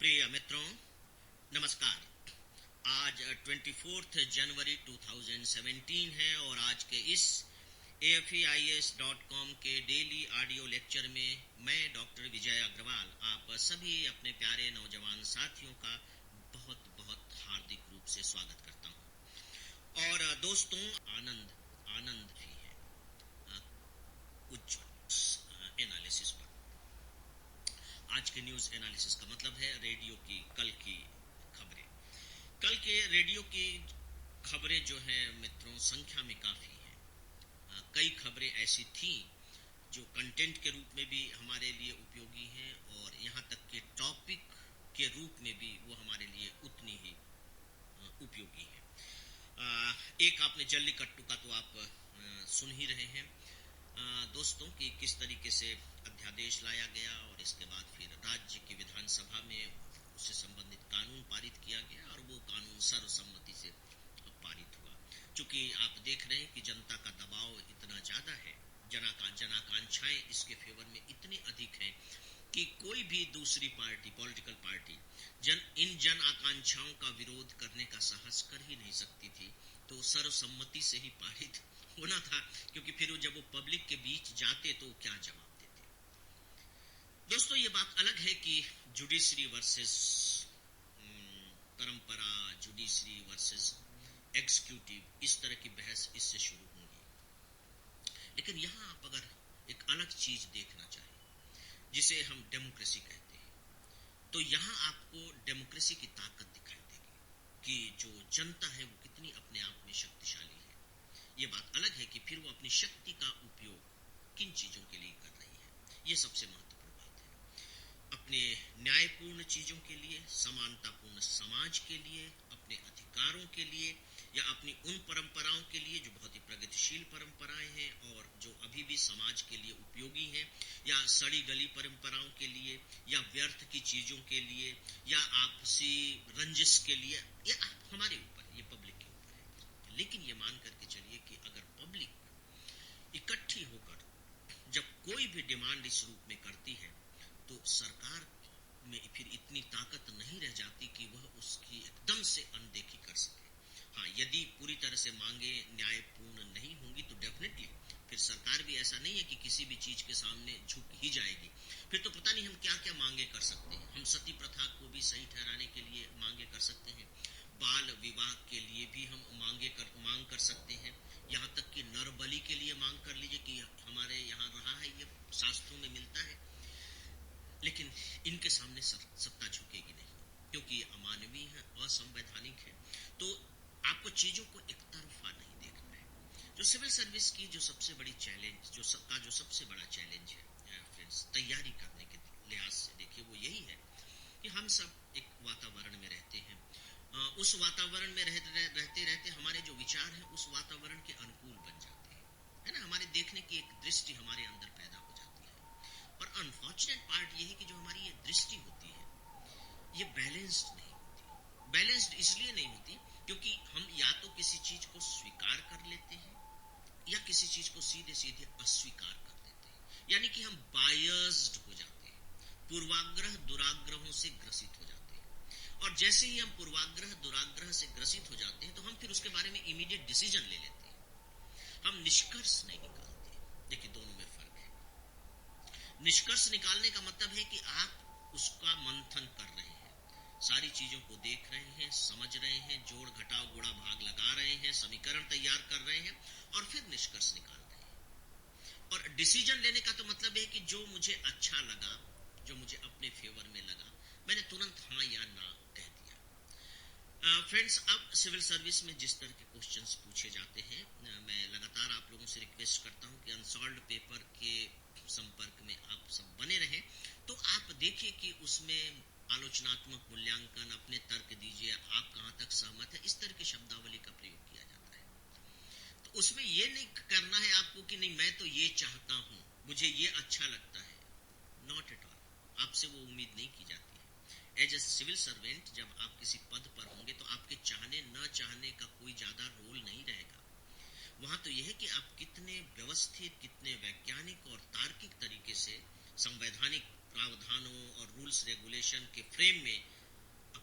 प्रिय मित्रों, नमस्कार। आज 24 जनवरी 2017 है और आज के इस AFEIS.com के डेली ऑडियो लेक्चर में मैं डॉक्टर विजय अग्रवाल आप सभी अपने प्यारे नौजवान साथियों का बहुत बहुत हार्दिक रूप से स्वागत करता हूं। और दोस्तों, आनंद भी है उज्जवल एनालिसिस पर। आज के न्यूज एनालिसिस का मतलब है रेडियो की कल की खबरें। कल के रेडियो की खबरें जो है मित्रों, संख्या में काफी है। कई खबरें ऐसी थी जो कंटेंट के रूप में भी हमारे लिए उपयोगी हैं और यहाँ तक कि टॉपिक के रूप में भी वो हमारे लिए उतनी ही उपयोगी है। एक आपने जल्लीकट्टू का तो आप सुन ही रहे हैं दोस्तों कि किस तरीके से अध्यादेश लाया गया और इसके बाद फिर राज्य की विधानसभा में उससे संबंधित कानून पारित किया गया और वो कानून सर्वसम्मति से पारित हुआ। चूंकि आप देख रहे हैं कि जनता का दबाव इतना ज्यादा है, जनाकांक्षाएं इसके फेवर में इतनी अधिक हैं कि कोई भी दूसरी पार्टी, पॉलिटिकल पार्टी इन जन आकांक्षाओं का विरोध करने का साहस कर ही नहीं सकती थी। तो सर्वसम्मति से ही पारित होना था, क्योंकि फिर जब वो पब्लिक के बीच जाते तो क्या जवाब देते। दोस्तों, ये बात अलग है कि जुडिशरी वर्सेस परंपरा, जुडिशरी वर्सेस एग्जीक्यूटिव, इस तरह की बहस इससे शुरू होंगी। लेकिन यहाँ आप अगर एक अलग चीज देखना चाहें जिसे हम डेमोक्रेसी कहते हैं, तो यहाँ आपको डेमोक्रेसी की ताकत दिखाई देगी कि जो जनता है वो कितनी अपने आप में शक्तिशाली है। ये बात अलग है कि फिर वो अपनी शक्ति का उपयोग किन चीजों के लिए कर रही है। ये सबसे महत्वपूर्ण बात है। अपने न्यायपूर्ण चीजों के लिए, समानतापूर्ण समाज के लिए, अपने अधिकारों के लिए, या अपनी उन परंपराओं के लिए जो बहुत ही प्रगतिशील परंपराएं हैं और जो अभी भी समाज के लिए उपयोगी हैं, या सड़ी गली परंपराओं के लिए, या व्यर्थ की चीजों के लिए, या आपसी रंजिश के लिए, ये हमारे ऊपर है, ये पब्लिक के ऊपर है। लेकिन ये मान करके चलिए कि अगर पब्लिक इकट्ठी होकर जब कोई भी डिमांड इस रूप में करती है तो सरकार में फिर इतनी ताकत नहीं रह जाती कि वह उसकी एकदम से अनदेखी कर सके। हाँ, यदि पूरी तरह से मांगे न्यायपूर्ण नहीं होंगी तो डेफिनेटली फिर सरकार भी ऐसा नहीं है कि किसी भी चीज के सामने झुक ही जाएगी। फिर तो पता नहीं हम क्या क्या मांगे कर सकते हैं। हम सती प्रथा को भी सही ठहराने के लिए मांगे कर सकते हैं, बाल विवाह के लिए भी हम मांग कर सकते हैं, यहाँ तक कि नर बलि के लिए मांग कर लीजिए कि हमारे यहाँ रहा है, ये शास्त्रों में मिलता है। लेकिन इनके सामने सत्ता झुकेगी नहीं, क्योंकि ये अमानवीय है, असंवैधानिक है। तो आपको चीजों को एक तरफा नहीं देखना है। जो सिविल सर्विस की जो सबसे बड़ी चैलेंज, जो सबसे बड़ा चैलेंज है फ्रेंड्स, तैयारी करने के लिहाज से देखिए, वो यही है कि हम सब एक वातावरण में रहते हैं। उस वातावरण में रहते रहते हमारे जो विचार हैं उस वातावरण के अनुकूल बन जाते हैं, है ना। हमारे देखने की एक दृष्टि हमारे अंदर पैदा हो जाती है। और अनफॉर्चुनेट पार्ट ये है कि जो हमारी ये दृष्टि होती है ये बैलेंस्ड नहीं होती। बैलेंस्ड इसलिए नहीं होती क्योंकि हम या तो किसी चीज को स्वीकार कर लेते हैं या किसी चीज को सीधे सीधे अस्वीकार कर देते हैं। यानी कि हम बायस्ड हो जाते हैं, पूर्वाग्रह दुराग्रहों से ग्रसित हो जाते हैं। और जैसे ही हम पूर्वाग्रह दुराग्रह से ग्रसित हो जाते हैं तो हम फिर उसके बारे में इमीडिएट डिसीजन ले लेते हैं, हम निष्कर्ष नहीं निकालते। देखिए, दोनों में फर्क है। निष्कर्ष निकालने का मतलब है कि आप उसका मंथन कर रहे हैं, सारी चीजों को देख रहे हैं, समझ रहे हैं, जोड़ घटाव गुणा भाग लगा रहे हैं, समीकरण तैयार कर रहे हैं और फिर निष्कर्ष निकाल रहे हैं। और डिसीजन लेने का तो मतलब है कि जो मुझे अच्छा लगा, जो मुझे अपने फेवर में लगा, मैंने तुरंत हाँ या ना कह दिया। फ्रेंड्स, अब सिविल सर्विस में जिस तरह के क्वेश्चंस पूछे जाते हैं, मैं लगातार आप लोगों से रिक्वेस्ट करता हूं कि अनसॉल्व्ड पेपर के संपर्क में आप सब बने रहें। तो आप देखिए कि उसमें आलोचनात्मक मूल्यांकन, अपने तर्क दीजिए, आप कहां तक सहमत है, इस तरह की शब्दावली का प्रयोग किया जाता है। तो उसमें ये नहीं करना है आपको कि नहीं मैं तो ये चाहता हूं, मुझे ये अच्छा लगता है। नॉट एट ऑल, आपसे वो उम्मीद नहीं की जाती है। एज ए सिविल सर्वेंट जब आप किसी पद पर होंगे तो आपके चाहने न चाहने का कोई ज्यादा रोल नहीं रहेगा। वहां तो यह है कि आप कितने व्यवस्थित, कितने वैज्ञानिक और तार्किक तरीके से संवैधानिक प्रावधानों और रूल्स रेगुलेशन के फ्रेम में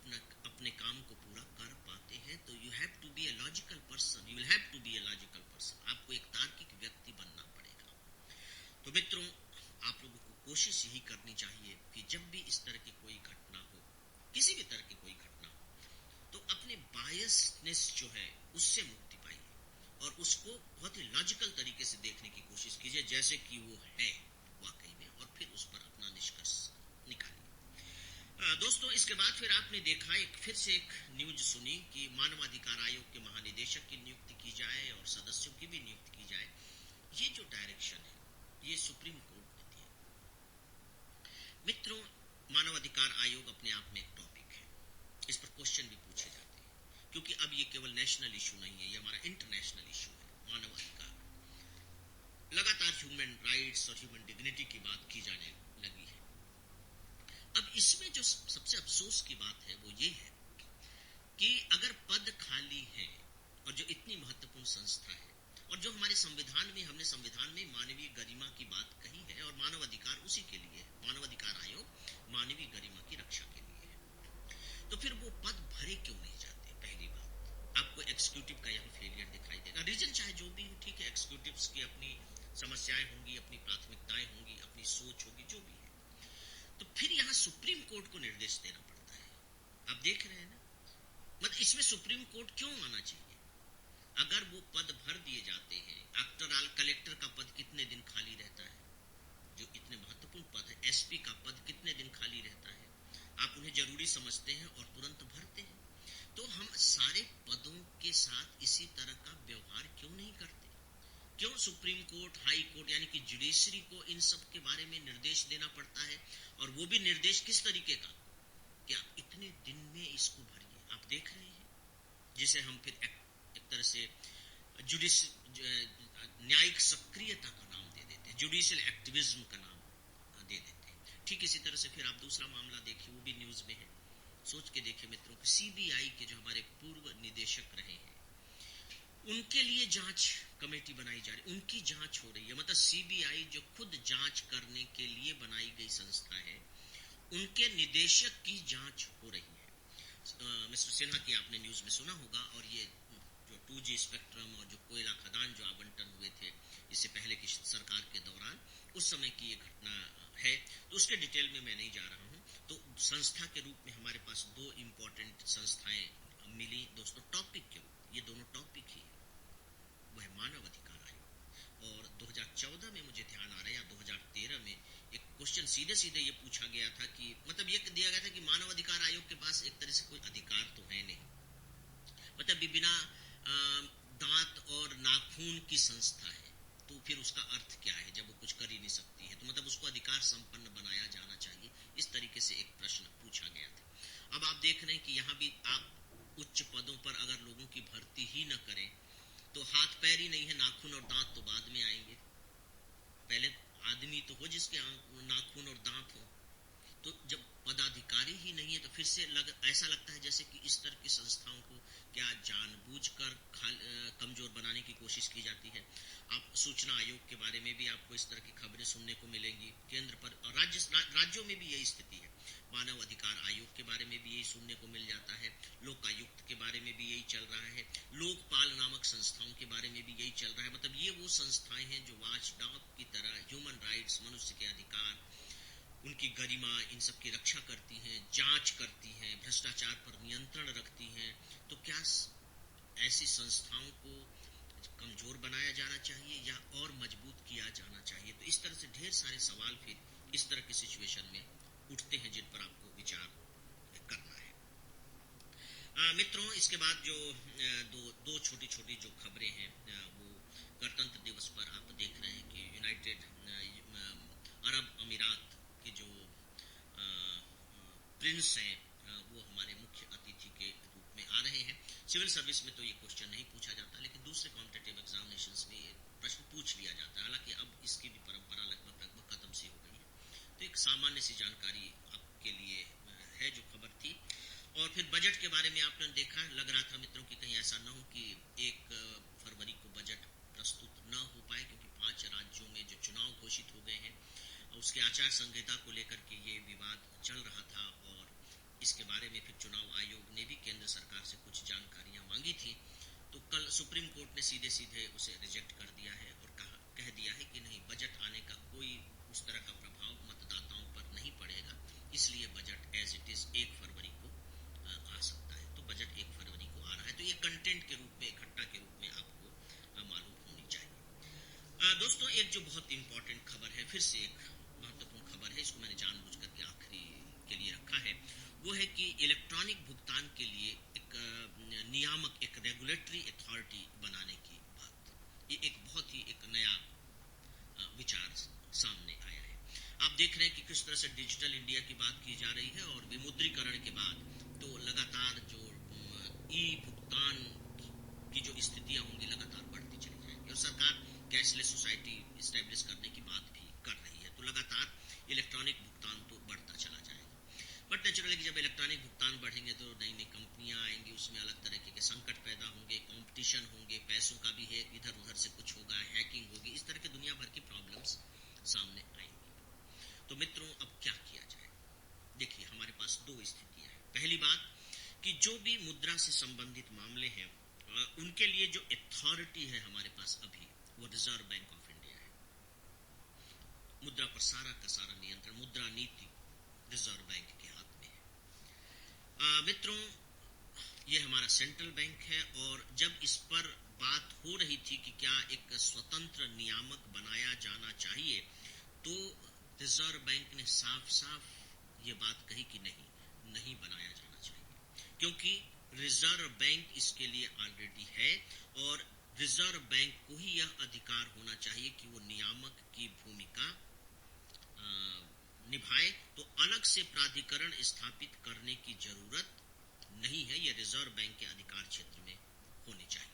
अपने काम को पूरा कर पाते हैं, तो you have to be a logical person, you will have to be a logical person, आपको एक तार्किक व्यक्ति बनना पड़ेगा। तो मित्रों, आप लोगों को कोशिश यही करनी चाहिए कि जब भी इस तरह की कोई घटना हो, किसी भी तरह की कोई घटना हो, तो अपने बायसनेस जो है उससे मुक्ति पाइए और उसको बहुत ही लॉजिकल तरीके से देखने की कोशिश कीजिए, जैसे कि वो है वाकई में, और फिर उस पर अपना निष्कर्ष निकालिए। दोस्तों, इसके बाद फिर आपने देखा, फिर से एक न्यूज सुनी कि मानवाधिकार आयोग के महानिदेशक की नियुक्ति की जाए और सदस्यों की भी नियुक्ति की जाए। ये जो डायरेक्शन है ये सुप्रीम कोर्ट ने दिया। मित्रों, मानवाधिकार आयोग अपने आप में एक टॉपिक है, इस पर क्वेश्चन भी पूछे जाते हैं, क्योंकि अब ये केवल नेशनल इशू नहीं है, ये हमारा इंटरनेशनल इशू है। मानवाधिकार, लगातार ह्यूमन राइट्स और ह्यूमन डिग्निटी की बात की जाने लगी है। अब इसमें जो सबसे अफसोस की बात है वो ये है कि अगर पद खाली है और जो इतनी महत्वपूर्ण संस्था है, और जो हमारे संविधान में, हमने संविधान में मानवीय गरिमा की बात कही है, और मानवाधिकार उसी के लिए है, मानवाधिकार आयोग मानवीय गरिमा की रक्षा के लिए है, तो फिर वो पद भरे क्यों नहीं जाते? पहली बात, आपको एग्जीक्यूटिव का यहाँ फेलियर दिखाई देगा। रीजन चाहे जो भी हो, ठीक है, एग्जीक्यूटिव्स की अपनी समस्याएं होंगी, अपनी प्राथमिकताएं होंगी, अपनी सोच होगी, जो भी है, तो फिर यहाँ सुप्रीम कोर्ट को निर्देश देना पड़ता है। आप देख रहे हैं ना, मतलब इसमें सुप्रीम कोर्ट क्यों आना चाहिए? अगर वो पद भर दिए जाते हैं, आफ्टर ऑल कलेक्टर का पद कितने दिन खाली रहता है, जो इतने महत्वपूर्ण पद है, एसपी का पद कितने दिन खाली रहता है, आप उन्हें जरूरी समझते हैं और तुरंत भरते हैं। तो हम सारे पदों के साथ इसी तरह का व्यवहार क्यों नहीं करते? क्यों सुप्रीम कोर्ट, हाई कोर्ट यानी कि जुडिशरी को इन सब के बारे में निर्देश देना पड़ता है? और वो भी निर्देश किस तरीके का, कि आप इतने दिन में इसको भरिए। आप देख रहे हैं, जिसे हम फिर एक तरह से न्यायिक सक्रियता का नाम दे देते हैं, जुडिशियल एक्टिविज्म का नाम दे देते हैं। ठीक इसी तरह से फिर आप दूसरा मामला देखिए, वो भी न्यूज में है, सोच के देखिए मित्रों, कि सीबीआई के जो हमारे पूर्व निदेशक रहे हैं, उनके लिए जांच कमेटी बनाई जा रही, उनकी जांच हो रही है। मतलब सीबीआई जो खुद जांच करने के लिए बनाई गई संस्था है, उनके निदेशक की जांच हो रही है। मिस्टर सिन्हा की आपने न्यूज में सुना होगा, और ये जो 2G स्पेक्ट्रम और जो कोयला खदान जो आवंटन हुए थे इससे पहले की सरकार के दौरान, उस समय की ये घटना है, तो उसके डिटेल में मैं नहीं जा रहा हूँ। तो संस्था के रूप में हमारे पास दो इम्पोर्टेंट संस्थाएं मिली दोस्तों, टॉपिक के रूप, ये दोनों टॉपिक ही है, वो है मानव अधिकार आयोग। और 2014 में मुझे ध्यान आ रहा है, या 2013 में एक क्वेश्चन सीधे सीधे ये पूछा गया था कि, मतलब ये दिया गया था कि मानव अधिकार आयोग के पास एक तरह से कोई अधिकार तो है नहीं, मतलब बिना दांत और नाखून की संस्था है, तो फिर उसका अर्थ क्या है जब वो कुछ कर ही नहीं सकती है? तो मतलब उसको अधिकार संपन्न बनाया जाना चाहिए, इस तरीके से एक प्रश्न पूछा गया था। अब आप देख रहे हैं कि यहाँ भी आप उच्च पदों पर अगर लोगों की भर्ती ही न करें, तो हाथ पैर ही नहीं है, नाखून और दांत तो बाद में आएंगे, पहले आदमी तो हो जिसके नाखून और दांत हो। तो जब पदाधिकारी ही नहीं है, तो फिर से ऐसा लगता है जैसे कि इस तरह की संस्थाओं को क्या जानबूझकर कमजोर बनाने की कोशिश की जाती है। आप सूचना आयोग के बारे में भी आपको इस तरह की खबरें सुनने को मिलेंगी, केंद्र पर और राज्यों में भी यही स्थिति है। मानव अधिकार आयोग के बारे में भी यही सुनने को मिल जाता है, लोकायुक्त के बारे में भी यही चल रहा है, लोकपाल नामक संस्थाओं के बारे में भी यही चल रहा है। मतलब ये वो संस्थाएं हैं जो वॉचडॉग की तरह ह्यूमन राइट्स, मनुष्य के अधिकार, उनकी गरिमा, इन सब की रक्षा करती हैं, जांच करती हैं, भ्रष्टाचार पर नियंत्रण रखती हैं। तो क्या ऐसी संस्थाओं को कमजोर बनाया जाना चाहिए या और मजबूत किया जाना चाहिए? तो इस तरह से ढेर सारे सवाल फिर इस तरह की सिचुएशन में उठते हैं, जिन पर आपको विचार करना है। मित्रों, इसके बाद जो दो छोटी छोटी जो खबरें हैं, वो गणतंत्र दिवस पर आप देख रहे हैं कि यूनाइटेड अरब अमीरात के जो प्रिंस हैं, वो हमारे मुख्य अतिथि के रूप में आ रहे हैं। सिविल सर्विस में तो ये क्वेश्चन नहीं पूछा जाता, लेकिन दूसरे कॉम्पिटिटिव एग्जामिनेशंस में ये प्रश्न पूछ लिया जाता है। हालांकि अब इसकी भी परंपरा लगभग खत्म सी हो गई है। तो एक सामान्य सी जानकारी आपके लिए है जो खबर थी। और फिर बजट के बारे में आपने देखा, लग रहा था मित्रों कि कहीं ऐसा न हो कि 1 फरवरी को बजट प्रस्तुत न हो पाए, क्योंकि 5 राज्यों में जो चुनाव घोषित हो गए हैं, उसके आचार संहिता को लेकर के ये विवाद चल रहा था, और इसके बारे में फिर चुनाव आयोग ने भी केंद्र सरकार से कुछ जानकारियां मांगी थी। तो कल सुप्रीम कोर्ट ने सीधे सीधे उसे रिजेक्ट कर दिया है और कह दिया है कि नहीं, बजट आने का कोई उस तरह का प्रभाव मतदाताओं पर नहीं पड़ेगा, इसलिए बजट एज इट इज 1 फरवरी को आ सकता है। तो बजट 1 फरवरी को आ रहा है, तो ये कंटेंट के रूप में, इकट्ठा के रूप में आपको मालूम होनी चाहिए। दोस्तों, एक जो बहुत इंपॉर्टेंट खबर है, फिर से एक महत्वपूर्ण खबर है, इसको मैंने जानबूझ करके आखिरी के लिए रखा है, वो है कि इलेक्ट्रॉनिक भुगतान के लिए एक नियामक, एक रेगुलेटरी अथॉरिटी बनाने की बात। ये एक बहुत ही एक नया विचार सामने आया है। आप देख रहे हैं कि किस तरह से डिजिटल इंडिया की बात की जा रही है और विमुद्रीकरण के बाद तो लगातार जो ई भुगतान की जो स्थितियां होंगी लगातार बढ़ती चली जाएंगी और सरकार कैशलेस सोसाइटी इस्टेब्लिश करने की बात भी कर रही है। तो लगातार इलेक्ट्रॉनिक भुगतान तो बढ़ता चला जाएगा। बट नेचुरली जब इलेक्ट्रॉनिक भुगतान बढ़ेंगे तो नई नई कंपनियां आएंगी, उसमें अलग तरह के संकट पैदा होंगे, कंपटीशन होंगे, पैसों का भी है, इधर उधर से कुछ होगा, हैकिंग होगी, इस तरह के दुनिया भर की प्रॉब्लम्स सामने आएंगी। तो मित्रों, अब क्या किया जाए? देखिए, हमारे पास दो स्थितियां हैं। पहली बात कि जो भी मुद्रा से संबंधित मामले हैं उनके लिए जो अथॉरिटी है हमारे पास अभी, वो रिजर्व बैंक ऑफ इंडिया है। मुद्रा पर सारा का सारा नियंत्रण, मुद्रा नीति रिजर्व बैंक के हाथ में है। मित्रों, ये हमारा सेंट्रल बैंक है और जब इस पर बात हो रही थी कि क्या एक स्वतंत्र नियामक बनाया जाना चाहिए, तो रिजर्व बैंक ने साफ साफ ये बात कही कि नहीं, नहीं बनाया जाना चाहिए, क्योंकि रिजर्व बैंक इसके लिए ऑलरेडी है और रिजर्व बैंक को ही यह अधिकार होना चाहिए कि वो नियामक की भूमिका निभाए। तो अलग से प्राधिकरण स्थापित करने की जरूरत नहीं है, ये रिजर्व बैंक के अधिकार क्षेत्र में होनी चाहिए।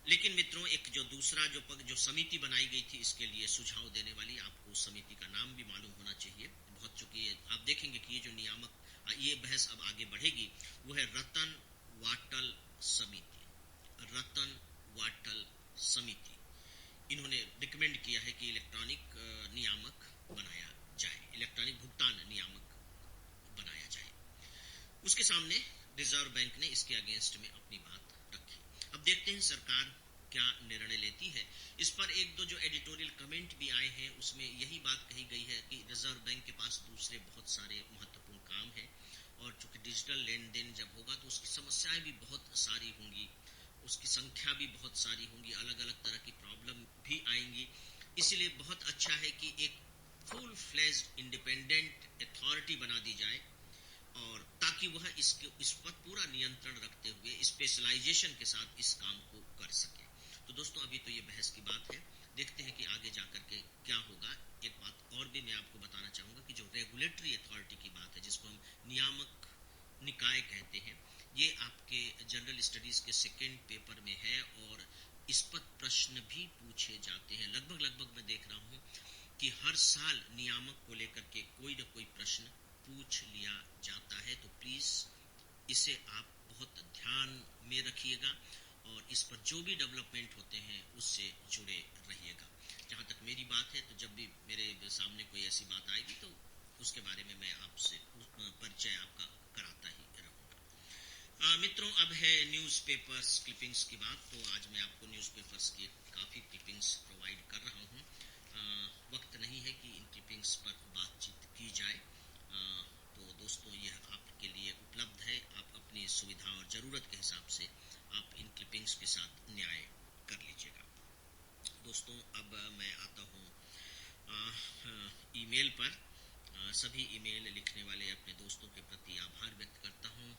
लेकिन मित्रों, एक जो दूसरा जो समिति बनाई गई थी इसके लिए सुझाव देने वाली, आपको उस समिति का नाम भी मालूम होना चाहिए। बहुत चूंकि आप देखेंगे कि ये जो नियामक, ये बहस अब आगे बढ़ेगी, वो है रतन वाटल समिति। रतन वाटल समिति, इन्होंने रिकमेंड किया है कि इलेक्ट्रॉनिक नियामक बनाया जाए, इलेक्ट्रॉनिक भुगतान नियामक बनाया जाए। उसके सामने रिजर्व बैंक ने इसके अगेंस्ट में अपनी बात रखी। अब देखते हैं सरकार क्या निर्णय लेती है। इस पर एक दो जो एडिटोरियल कमेंट भी आए हैं उसमें यही बात कही गई है कि रिजर्व बैंक के पास दूसरे बहुत सारे महत्वपूर्ण काम है और चूंकि डिजिटल लेन देन जब होगा तो उसकी समस्याएं भी बहुत सारी होंगी, उसकी संख्या भी बहुत सारी होंगी, अलग अलग तरह की प्रॉब्लम भी आएंगी। इसलिए बहुत अच्छा है कि एक फुल फ्लेज्ड इंडिपेंडेंट अथॉरिटी बना दी जाए और ताकि वह इस पर पूरा नियंत्रण रखते हुए स्पेशलाइजेशन के साथ इस काम को कर सके। तो दोस्तों, अभी तो ये बहस की बात है, देखते हैं कि आगे जाकर के क्या होगा। एक बात और भी मैं आपको बताना चाहूंगा कि जो रेगुलेटरी अथॉरिटी की बात है, जिसको हम नियामक निकाय कहते हैं, ये आपके जनरल स्टडीज के सेकेंड पेपर में है और इस पर प्रश्न भी पूछे जाते हैं। लगभग मैं देख रहा हूँ कि हर साल नियामक को लेकर के कोई न कोई प्रश्न पूछ लिया जाता है। तो प्लीज इसे आप बहुत ध्यान में रखिएगा और इस पर जो भी डेवलपमेंट होते हैं उससे जुड़े रहिएगा। जहाँ तक मेरी बात है, तो जब भी मेरे सामने कोई ऐसी बात आएगी तो उसके बारे में मैं आपसे परिचय आपका कराता ही रहूँगा। मित्रों, अब है न्यूज़पेपर्स क्लिपिंग्स की बात। तो आज मैं आपको न्यूज़पेपर्स की काफ़ी क्लिपिंग्स प्रोवाइड कर रहा हूँ। वक्त नहीं है कि इन क्लिपिंग्स पर बातचीत की जाए, तो दोस्तों यह आपके लिए उपलब्ध है। आप अपनी सुविधा और ज़रूरत के हिसाब से आप इन क्लिपिंग्स के साथ न्याय कर लीजिएगा। दोस्तों, अब मैं आता हूँ ईमेल पर। सभी ईमेल लिखने वाले अपने दोस्तों के प्रति आभार व्यक्त करता हूँ,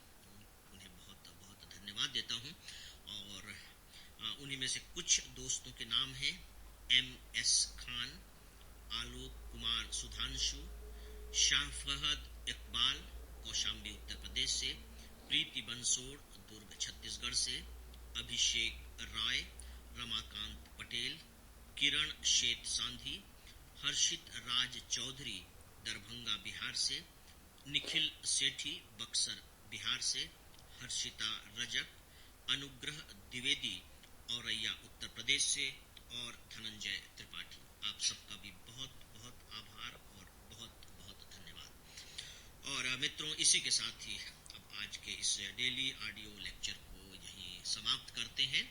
उन्हें बहुत बहुत धन्यवाद देता हूँ और उन्हीं में से कुछ दोस्तों के नाम हैं: MS खान, आलोक कुमार सुधांशु, शाह फहद इकबाल कौशाम्बी उत्तर प्रदेश से, प्रीति बंसोड़ दुर्ग छत्तीसगढ़ से, अभिषेक राय, रमाकांत पटेल, किरण शेत सांधी, हर्षित राज चौधरी दरभंगा बिहार से, निखिल सेठी बक्सर बिहार से, हर्षिता रजक, अनुग्रह द्विवेदी औरैया उत्तर प्रदेश से और धनंजय त्रिपाठी। आप सबका भी बहुत बहुत आभार और बहुत बहुत धन्यवाद। और मित्रों, इसी के साथ ही अब आज के इस डेली ऑडियो लेक्चर को यहीं समाप्त करते हैं।